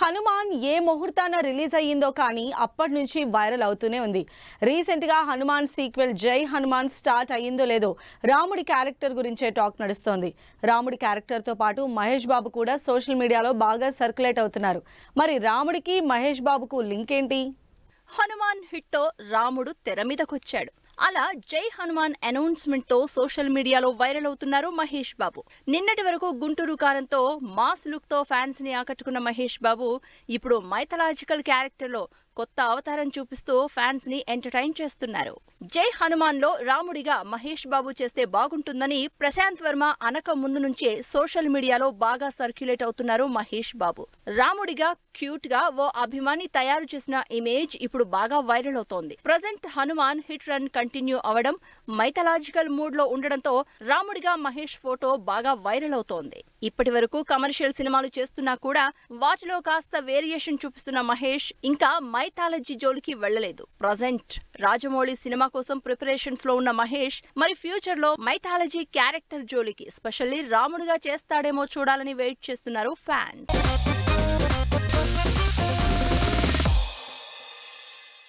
హనుమాన్ ఏ ముహూర్తాన release అయ్యిందో కానీ అప్పటి నుంచి వైరల్ అవుతూనే ఉంది. రీసెంట్ గా హనుమాన్ సీక్వెల్ జై హనుమాన్ స్టార్ట్ అయ్యిందో లేదో రాముడి క్యారెక్టర్ గురించే టాక్ నడుస్తోంది. రాముడి క్యారెక్టర్ తో పాటు మహేష్ బాబు కూడా సోషల్ మీడియాలో బాగా సర్క్యులేట్ అవుతున్నారు. మరి రాముడికి మహేష్ బాబుకు లింక్ ఏంటి? హనుమాన్ హిట్ తో రాముడు తెర మీదకొచ్చాడు. అలా జై హనుమాన్ అనౌన్స్మెంట్ తో సోషల్ మీడియాలో వైరల్ అవుతున్నారు మహేష్ బాబు. నిన్నటి వరకు గుంటూరు కారంతో మాస్ లుక్ తో ఫ్యాన్స్ ని ఆకట్టుకున్న మహేష్ బాబు ఇప్పుడు మైథలాజికల్ క్యారెక్టర్ లో కొత్త అవతారం చూపిస్తూ ఫ్యాన్స్ ని ఎంటర్టైన్ చేస్తున్నారు. జై హనుమాన్ లో రాముడిగా మహేష్ బాబు చేస్తే బాగుంటుందని ప్రశాంత్ వర్మ అనక ముందు నుంచే సోషల్ మీడియాలో బాగా సర్క్యులేట్ అవుతున్నారు మహేష్ బాబు. రాముడిగా క్యూట్ గా ఓ అభిమాని తయారు చేసిన ఇమేజ్ ఇప్పుడు బాగా వైరల్ అవుతోంది. Present Hanuman hit run continue అవడం, మైథలాజికల్ మూడ్ లో ఉండడంతో రాముడిగా మహేష్ ఫోటో బాగా వైరల్ అవుతోంది. ఇప్పటి వరకు కమర్షియల్ సినిమాలు చేస్తున్నా కూడా వాటిలో కాస్త వేరియేషన్ చూపిస్తున్న మహేష్ ఇంకా మైథాలజీ జోలికి వెళ్లలేదు. ప్రజెంట్ రాజమౌళి సినిమా కోసం ప్రిపరేషన్స్ లో ఉన్న మహేష్ మరి ఫ్యూచర్ లో మైథాలజీ క్యారెక్టర్ జోలికి స్పెషల్లీ రాముడిగా చేస్తాడేమో చూడాలని వెయిట్ చేస్తున్నారు ఫ్యాన్స్.